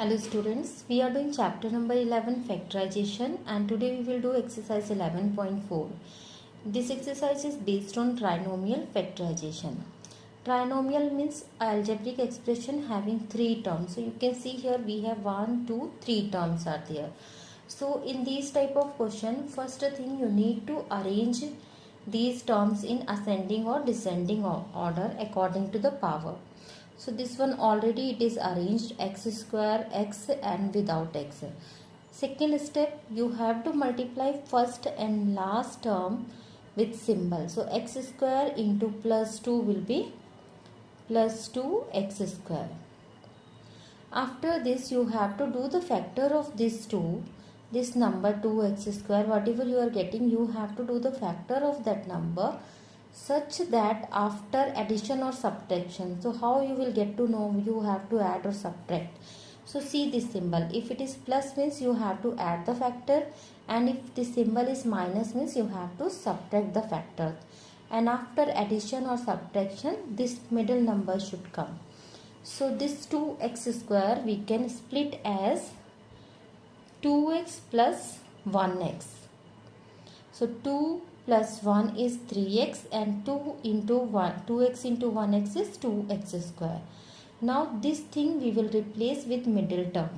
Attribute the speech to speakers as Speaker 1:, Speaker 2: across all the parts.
Speaker 1: Hello students, we are doing chapter number 11 factorization and today we will do exercise 11.4. This exercise is based on trinomial factorization. Trinomial means algebraic expression having three terms. So you can see here we have 1, 2, 3 terms are there. So in these type of question, first thing you need to arrange these terms in ascending or descending order according to the power. So this one already it is arranged x square, x and without x. Second step, you have to multiply first and last term with symbol. So x square into plus 2 will be plus 2x square. After this you have to do the factor of this 2. This number 2x square, whatever you are getting, you have to do the factor of that number such that after addition or subtraction. So how you will get to know you have to add or subtract. So see this symbol. If it is plus means you have to add the factor, and if the symbol is minus means you have to subtract the factor. And after addition or subtraction, this middle number should come. So this 2x square we can split as 2x plus 1x. So 2 plus 1 is 3x and 2 into 1, 2x into 1x is 2x square. Now this thing we will replace with middle term.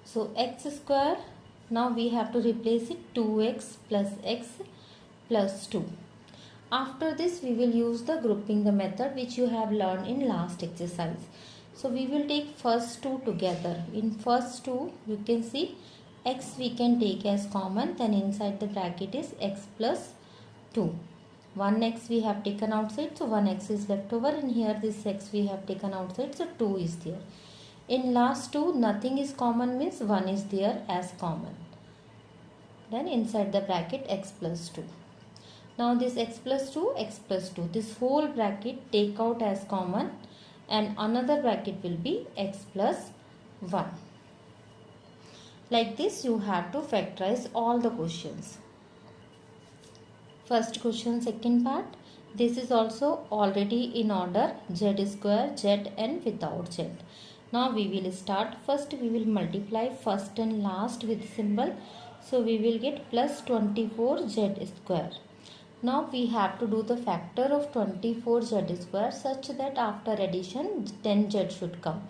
Speaker 1: So x square, now we have to replace it 2x plus x plus 2. After this we will use the grouping the method which you have learned in last exercise. So we will take first two together. In first two you can see x we can take as common, then inside the bracket is x plus 2. 1x we have taken outside, so 1x is left over, and here this x we have taken outside, so 2 is there. In last two nothing is common means 1 is there as common. Then inside the bracket x plus 2. Now this x plus 2, x plus 2, this whole bracket take out as common and another bracket will be x plus 1. Like this you have to factorize all the questions. First question, second part. This is also already in order, z square, z and without z. Now we will start. First we will multiply first and last with symbol. So we will get plus 24z square. Now we have to do the factor of 24z square such that after addition 10z should come,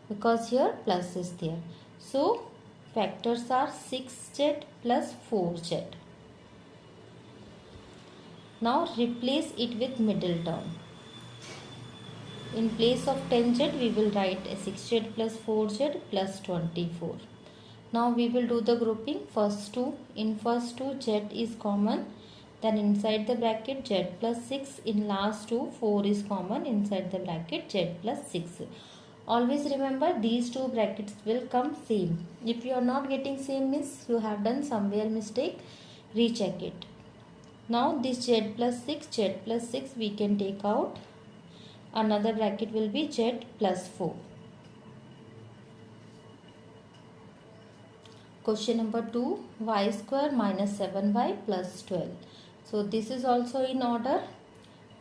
Speaker 1: because here plus is there. So factors are 6z plus 4z. Now replace it with middle term. In place of 10z we will write 6z plus 4z plus 24. Now we will do the grouping. First two, in first two z is common, then inside the bracket z plus 6. In last two 4 is common, inside the bracket z plus 6. Always remember these two brackets will come same. If you are not getting same means you have done somewhere mistake, recheck it. Now this z plus 6 we can take out. Another bracket will be z plus 4. Question number 2, y square minus 7y plus 12. So this is also in order.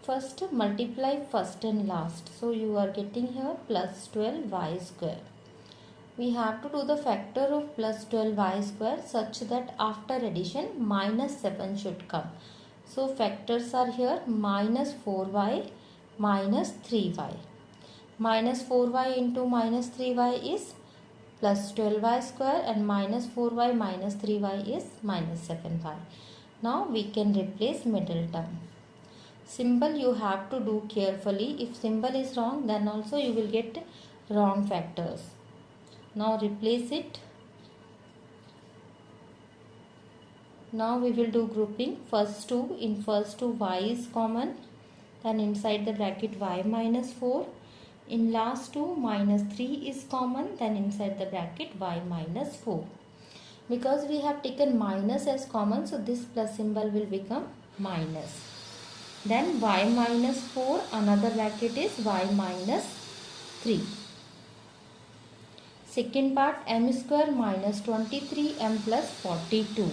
Speaker 1: First multiply first and last. So you are getting here plus 12y square. We have to do the factor of plus 12y square such that after addition minus 7 should come. So factors are here minus 4y minus 3y. Minus 4y into minus 3y is plus 12y square, and minus 4y minus 3y is minus 7y. Now we can replace middle term. Symbol you have to do carefully. If symbol is wrong then also you will get wrong factors. Now replace it. Now we will do grouping. First two, in first two y is common, then inside the bracket y minus 4. In last two minus 3 is common, then inside the bracket y minus 4. Because we have taken minus as common, so this plus symbol will become minus. Then y minus 4, another bracket is y minus 3. Second part, m square minus 23m plus 42.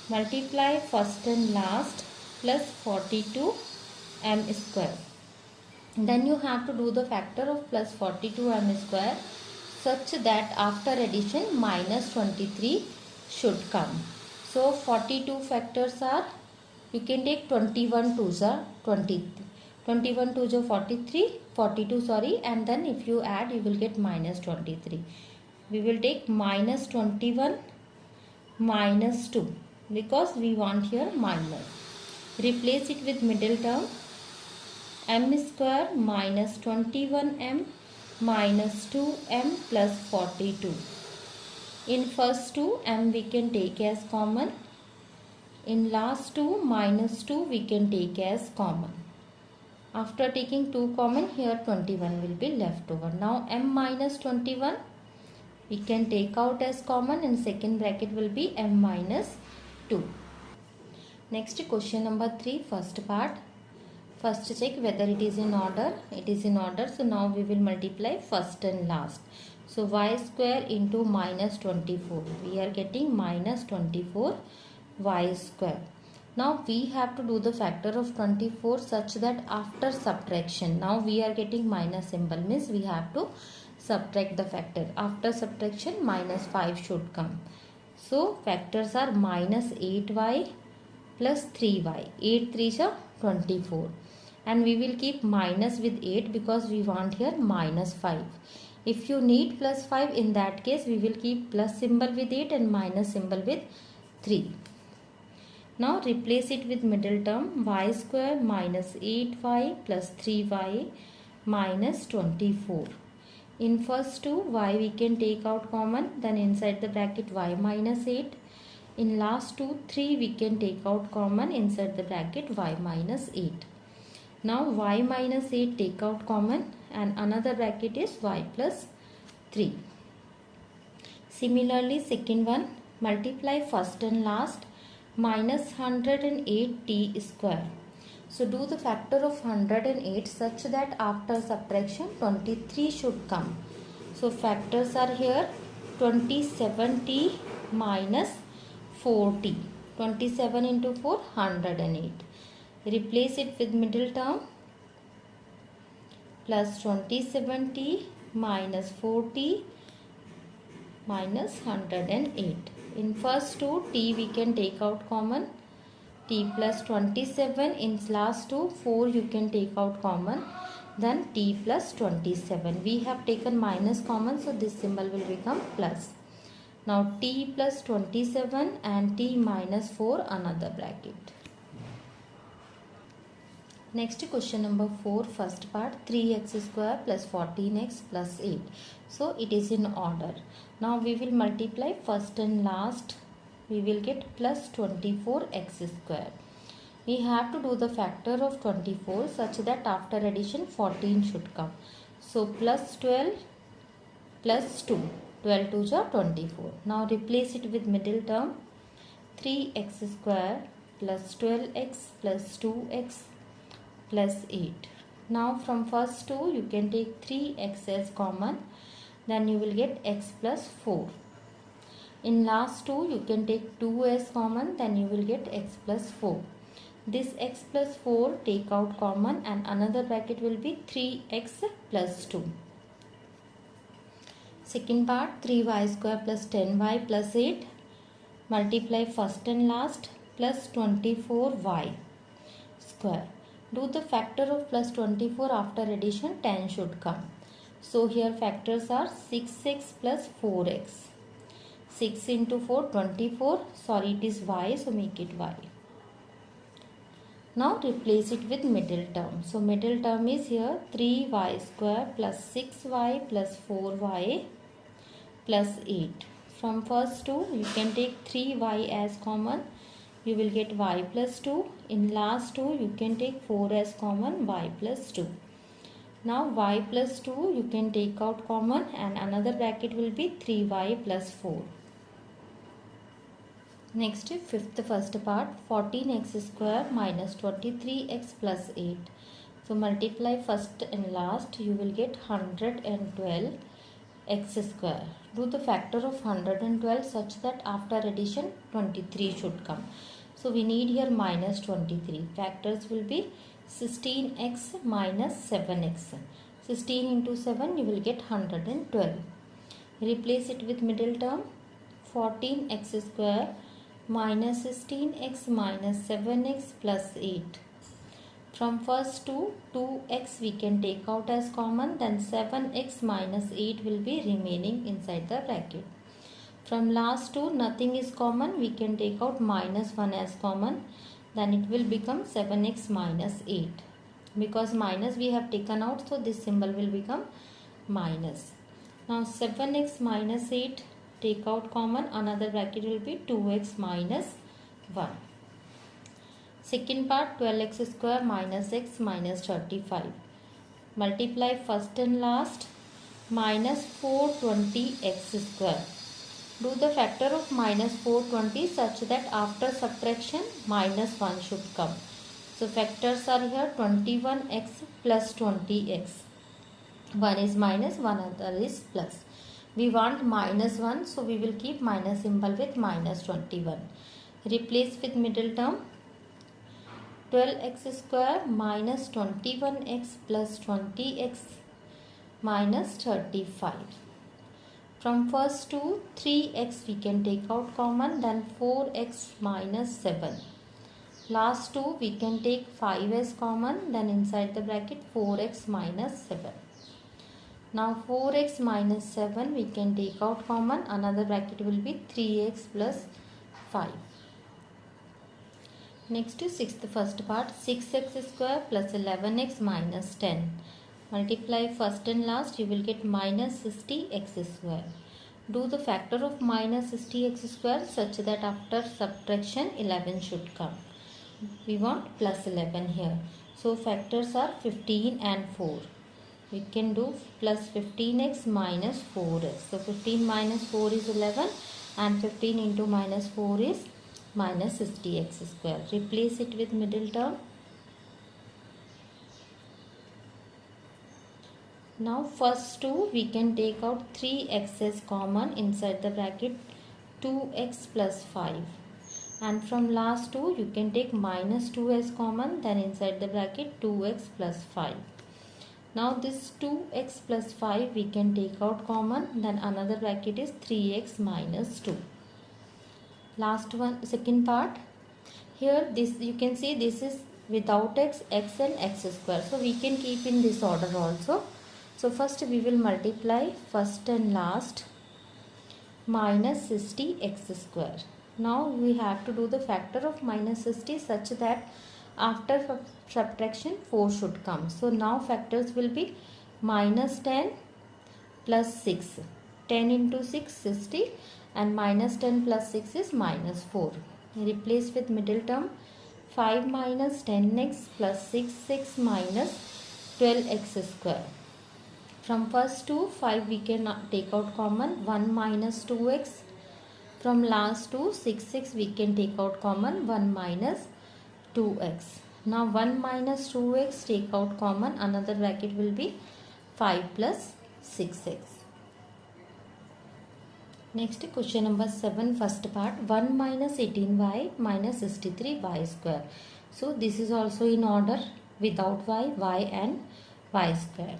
Speaker 1: Multiply first and last plus 42m square. Then you have to do the factor of plus 42m square such that after addition minus 23 should come. So 42 factors are, you can take 21 twos are 20, 21 twos are 43, 42 sorry, and then if you add you will get minus 23. We will take minus 21 minus 2 because we want here minus. Replace it with middle term, m square minus 21m minus 2m plus 42. In first two, m we can take as common. In last two, minus 2 we can take as common. After taking 2 common, here 21 will be left over. Now m minus 21 we can take out as common, and second bracket will be m minus 2. Next question number 3, first part. First check whether it is in order. It is in order. So now we will multiply first and last. So y square into minus 24. We are getting minus 24 y square. Now we have to do the factor of 24 such that after subtraction, now we are getting minus symbol, means we have to subtract the factor. After subtraction minus 5 should come. So factors are minus 8y plus 3y. 8 3s are 24. And we will keep minus with 8 because we want here minus 5. If you need plus 5, in that case we will keep plus symbol with 8 and minus symbol with 3. Now replace it with middle term, y square minus 8y plus 3y minus 24. In first two, y we can take out common, then inside the bracket y minus 8. In last two, 3 we can take out common, inside the bracket y minus 8. Now y minus 8 take out common, and another bracket is y plus 3. Similarly, second one, multiply first and last, minus 108t square. So do the factor of 108 such that after subtraction 23 should come. So factors are here 27t minus 4t. 27 into 4, 108. Replace it with middle term, plus 27t minus 4t minus 108. In first two, t we can take out common, t plus 27. In last two, 4 you can take out common, then t plus 27. We have taken minus common, so this symbol will become plus. Now t plus 27 and t minus 4, another bracket. Next question number 4, first part, 3x square plus 14x plus 8. So it is in order. Now we will multiply first and last. We will get plus 24x square. We have to do the factor of 24 such that after addition 14 should come. So plus 12 plus 2. 12 2s are 24. Now replace it with middle term, 3x square plus 12x plus 2x plus 8. Now from first two you can take 3x as common, then you will get x plus 4. In last two you can take 2 as common, then you will get x plus 4. This x plus 4 take out common, and another bracket will be 3x plus 2. Second part, 3y square plus 10y plus 8. Multiply first and last, plus 24y square. Do the factor of plus 24 after addition, 10 should come. So here factors are 6x plus 4x. 6 into 4, 24. Sorry, it is y, so make it y. Now replace it with middle term. So middle term is here 3y square plus 6y plus 4y plus 8. From first two, you can take 3y as common. You will get y plus 2. In last two, you can take 4 as common, y plus 2. Now y plus 2 you can take out common, and another bracket will be 3y plus 4. Next, fifth first part, 14x square minus 23x plus 8. So multiply first and last, you will get 112 x square. Do the factor of 112 such that after addition 23 should come. So we need here minus 23. Factors will be 16x minus 7x. 16 into 7 you will get 112. Replace it with middle term. 14x square minus 16x minus 7x plus 8. From first to 2x we can take out as common, then 7x minus 8 will be remaining inside the bracket. From last two nothing is common, we can take out minus 1 as common, then it will become 7x minus 8. Because minus we have taken out, so this symbol will become minus. Now 7x minus 8 take out common, another bracket will be 2x minus 1. Second part, 12x square minus x minus 35. Multiply first and last, minus 420x square. Do the factor of minus 420 such that after subtraction minus 1 should come. So factors are here 21x plus 20x. One is minus, one other is plus. We want minus 1, so we will keep minus symbol with minus 21. Replace with middle term. 12x square minus 21x plus 20x minus 35. From first to 3x we can take out common, then 4x minus 7. Last two we can take 5 as common, then inside the bracket 4x minus 7. Now 4x minus 7 we can take out common, another bracket will be 3x plus 5. Next is sixth first part, 6x square plus 11x minus 10. Multiply first and last, you will get minus 60x square. Do the factor of minus 60x square such that after subtraction 11 should come. We want plus 11 here. So factors are 15 and 4. We can do plus 15x minus 4x. So 15 minus 4 is 11 and 15 into minus 4 is minus 60x square. Replace it with middle term. Now first two we can take out 3x as common, inside the bracket 2x plus 5. And from last two you can take minus 2 as common, then inside the bracket 2x plus 5. Now this 2x plus 5 we can take out common, then another bracket is 3x minus 2. Last one, second part. Here this you can see this is without x and x square. So we can keep in this order also. So first we will multiply first and last, minus 60x square. Now we have to do the factor of minus 60 such that after subtraction 4 should come. So now factors will be minus 10 plus 6. 10 into 6 60 and minus 10 plus 6 is minus 4. Replace with middle term. 5 minus 10x plus 6x minus 12x square. From first to 5 we can take out common, 1 minus 2x. From last to 6x we can take out common, 1 minus 2x. Now 1 minus 2x take out common, another bracket will be 5 plus 6x. Next question number 7 first part, 1 minus 18y minus 63y square. So this is also in order without y and y square.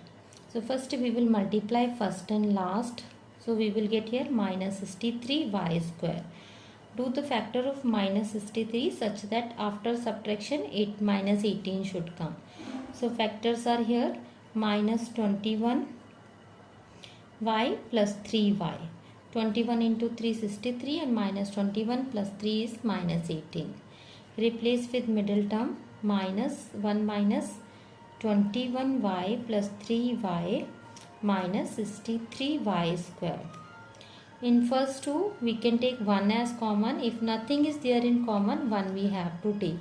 Speaker 1: So first we will multiply first and last. So we will get here minus 63y square. Do the factor of minus 63 such that after subtraction 8 minus 18 should come. So factors are here minus 21y plus 3y. 21 into 3 63 and minus 21 plus 3 is minus 18. Replace with middle term, minus 1 minus 21y plus 3y minus 63y square. In first two we can take 1 as common. If nothing is there in common, 1 we have to take.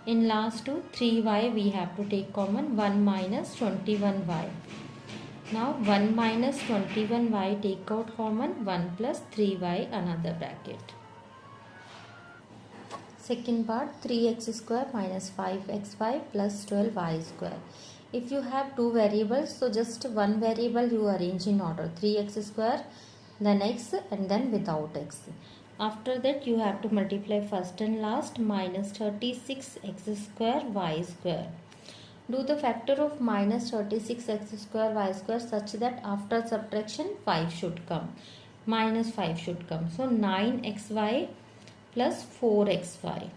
Speaker 1: In last two 3y we have to take common, 1 minus 21y. Now 1 minus 21y take out common, 1 plus 3y another bracket. Second part, 3x square minus 5xy plus 12y square. If you have two variables, so just one variable you arrange in order, 3x square, then x and then without x. After that you have to multiply first and last, minus 36x square y square. Do the factor of minus 36x square y square such that after subtraction 5 should come. Minus 5 should come. So 9xy plus 4xy.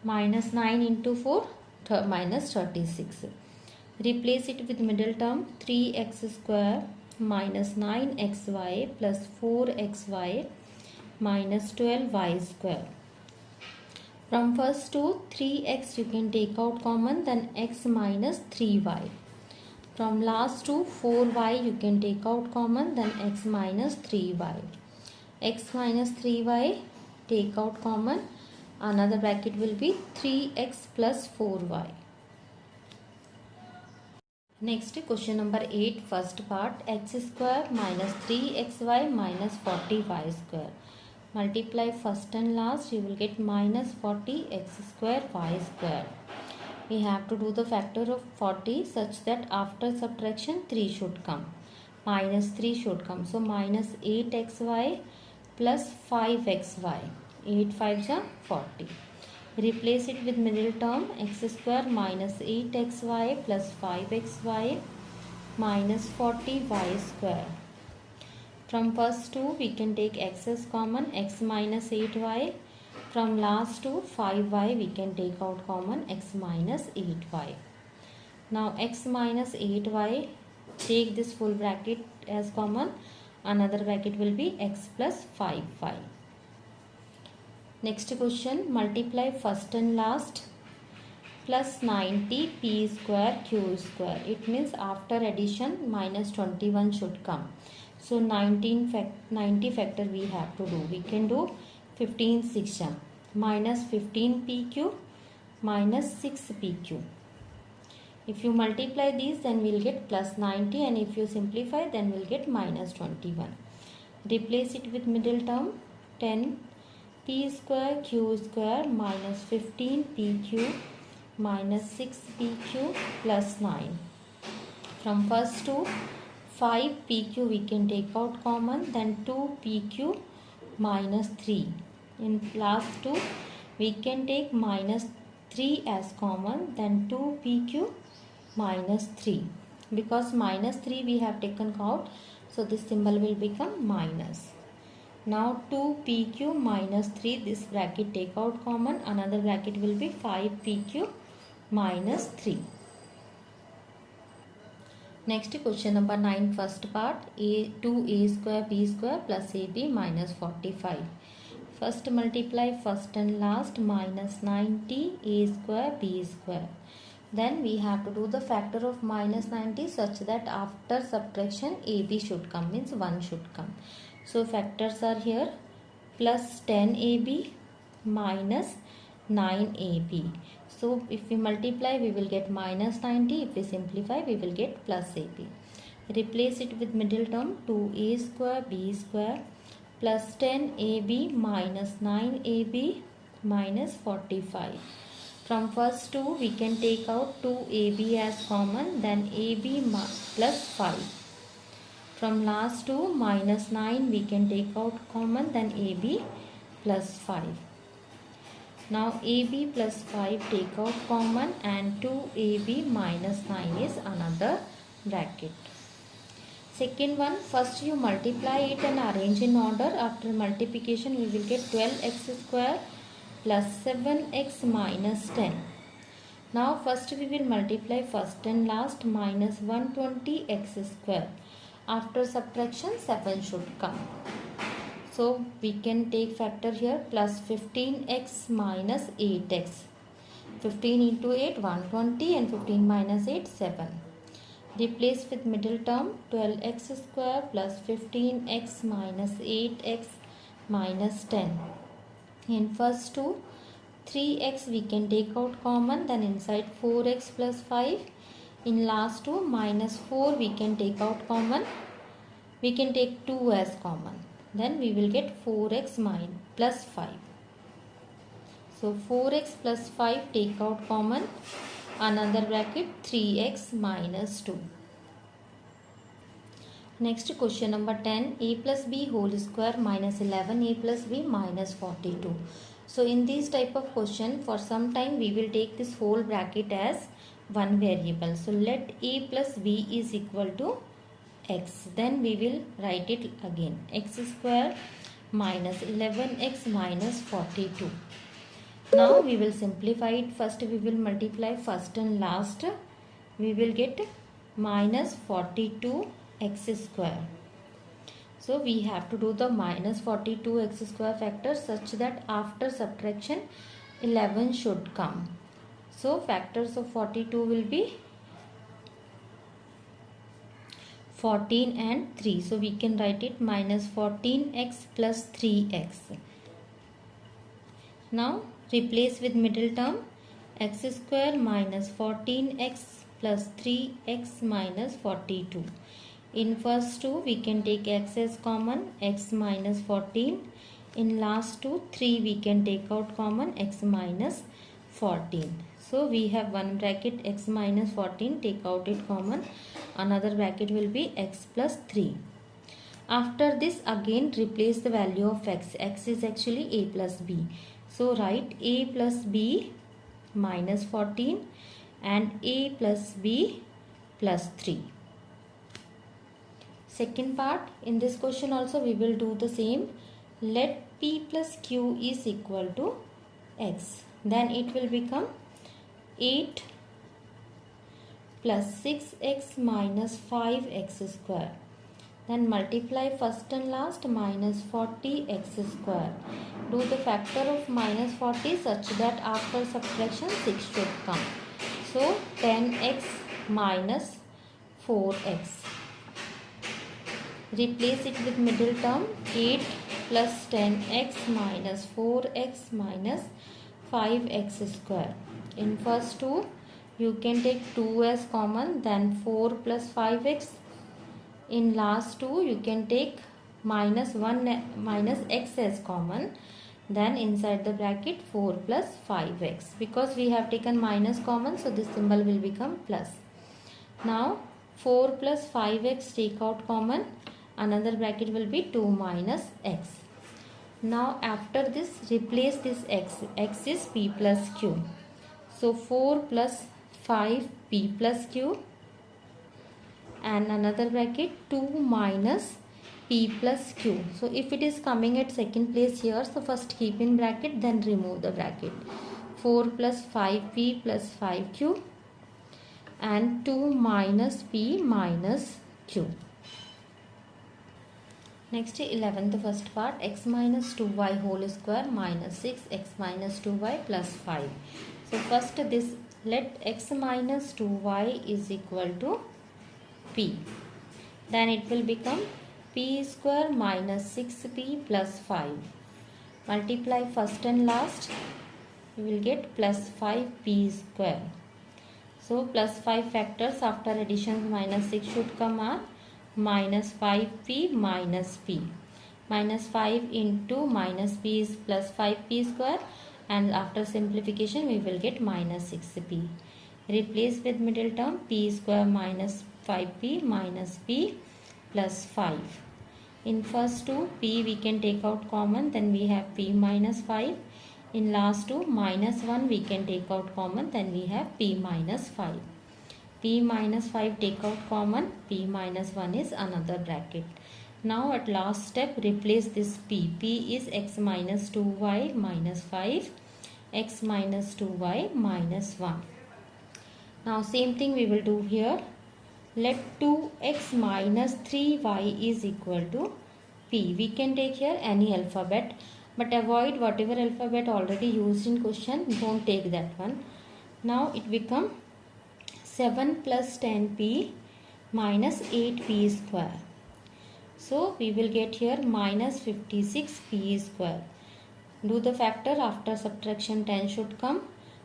Speaker 1: Minus 9 into 4 minus 36. Replace it with middle term 3x square minus 9xy plus 4xy minus 12y square. From first to 3x you can take out common, then x minus 3y. From last to 4y you can take out common, then x minus 3y. X minus 3y take out common, another bracket will be 3x plus 4y. Next question number 8, first part, x square minus 3xy minus 40y square. Multiply first and last, you will get minus 40 x square y square. We have to do the factor of 40 such that after subtraction 3 should come. Minus 3 should come. So minus 8xy plus 5xy. 8 5s are 40. Replace it with middle term x square minus 8xy plus 5xy minus 40y square. From first to we can take x as common, x minus 8y. From last to 5y we can take out common, x minus 8y. Now x minus 8y, take this full bracket as common, another bracket will be x plus 5y. Next question, multiply first and last. Plus 90 p square q square. It means after addition minus 21 should come. So 90 factor we have to do. We can do 15 6 minus 15 pq minus 6 pq. If you multiply these, then we'll get plus 90, and if you simplify, then we'll get minus 21. Replace it with middle term 10 p square q square minus 15 pq minus 6 pq plus 9. From first to 5 pq we can take out common, then 2 pq minus 3. In last two we can take minus 3 as common, then 2 pq minus 3. Because minus 3 we have taken out, so this symbol will become minus. Now 2 pq minus 3, this bracket take out common, another bracket will be 5 pq minus 3. Next question number 9, first part, 2a square b square plus ab minus 45. First multiply first and last, minus 90 a square b square. Then we have to do the factor of minus 90 such that after subtraction ab should come, means 1 should come. So factors are here, plus 10ab minus 9ab. So if we multiply we will get minus 90, if we simplify we will get plus ab. Replace it with middle term 2a square b square plus 10ab minus 9ab minus 45. From first two we can take out 2ab as common, then ab plus 5. From last two minus 9 we can take out common, then ab plus 5. Now ab plus 5 take out common, and 2ab minus 9 is another bracket. Second one, first you multiply it and arrange in order. After multiplication we will get 12x square plus 7x minus 10. Now first we will multiply first and last, minus 120x square. After subtraction 7 should come. So we can take factor here, plus 15x minus 8x. 15 into 8 120, and 15 minus 8 7. Replace with middle term 12x square plus 15x minus 8x minus 10. In first two 3x we can take out common, then inside 4x plus 5. In last two minus 4 we can take out common. We can take 2 as common. Then we will get 4x plus 5. So 4x plus 5 take out common. Another bracket 3x minus 2. Next question number 10. A plus b whole square minus 11a plus b minus 42. So in this type of question, for some time we will take this whole bracket as one variable. So let a plus b is equal to x. Then we will write it again. X square minus 11x minus 42. Now we will simplify it. First we will multiply first and last. We will get minus 42x square. So we have to do the minus 42x square factor such that after subtraction 11 should come. So factors of 42 will be 14 and 3. So we can write it minus 14x plus 3x. Now replace with middle term, x square minus 14x plus 3x minus 42. In first two we can take x as common, x minus 14. In last two 3 we can take out common, x minus 14. So we have one bracket x minus 14, take out it common. Another bracket will be x plus 3. After this again replace the value of x. X is actually a plus b. So write a plus b minus 14 and a plus b plus 3. Second part, in this question also we will do the same. Let p plus q is equal to x. Then it will become 8 plus 6x minus 5x square. Then multiply first and last, minus 40x square. Do the factor of minus 40 such that after subtraction 6 should come. So 10x minus 4x. Replace it with middle term, 8 plus 10x minus 4x minus 5x square. In first two you can take 2 as common, then 4 plus 5x. In last two you can take minus x as common, then inside the bracket 4 plus 5x. Because we have taken minus common, so this symbol will become plus. Now 4 plus 5x take out common, another bracket will be 2 minus x. Now after this replace this x. X is p plus q. So 4 plus 5 p plus q and another bracket 2 minus p plus q. So if it is coming at second place here, so first keep in bracket, then remove the bracket. 4 plus 5p plus 5q and 2 minus p minus q. Next 11th first part, x minus 2y whole square minus 6x minus 2y plus 5. So first this, let x minus 2y is equal to p. Then it will become p square minus 6p plus 5. Multiply first and last, you will get plus 5p square. So plus 5 factors after addition minus 6 should come are minus 5p minus p. Minus 5 into minus p is plus 5p square, and after simplification we will get minus 6p. Replace with middle term, p square minus 5p minus p plus 5. In first two p we can take out common, then we have p minus 5. In last two minus 1 we can take out common, then we have p minus 5. P minus 5 take out common, p minus 1 is another bracket. Now at last step replace this p. P is x minus 2y minus 5, x minus 2y minus 1. Now same thing we will do here. Let 2x minus 3y is equal to p. We can take here any alphabet, but avoid whatever alphabet already used in question. Don't take that one. Now it become 7 plus 10p minus 8p square. So we will get here minus 56p square. Do the factor, after subtraction 10 should come.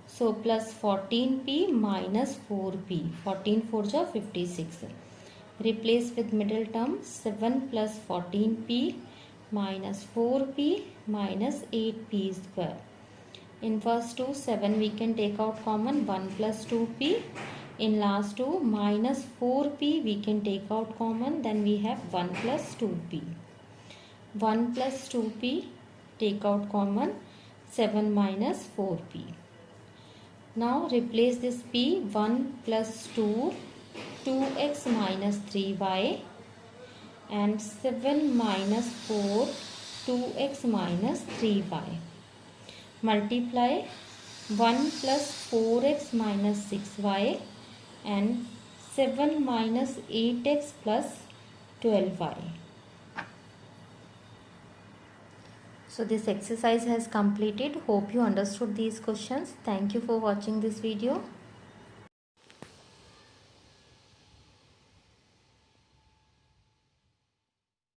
Speaker 1: So plus 14p minus 4p. 14 4s are 56. Replace with middle term, 7 plus 14p minus 4p minus 8p square. In first two 7 we can take out common, 1 plus 2p. In last two minus 4p we can take out common, then we have 1 plus 2p. 1 plus 2p take out common, 7 minus 4p. Now replace this p, 1 plus 2, 2x minus 3y, and 7 minus 4, 2x minus 3y. Multiply 1 plus 4x minus 6y and 7 minus 8x plus 12y. So this exercise has completed. Hope you understood these questions. Thank you for watching this video.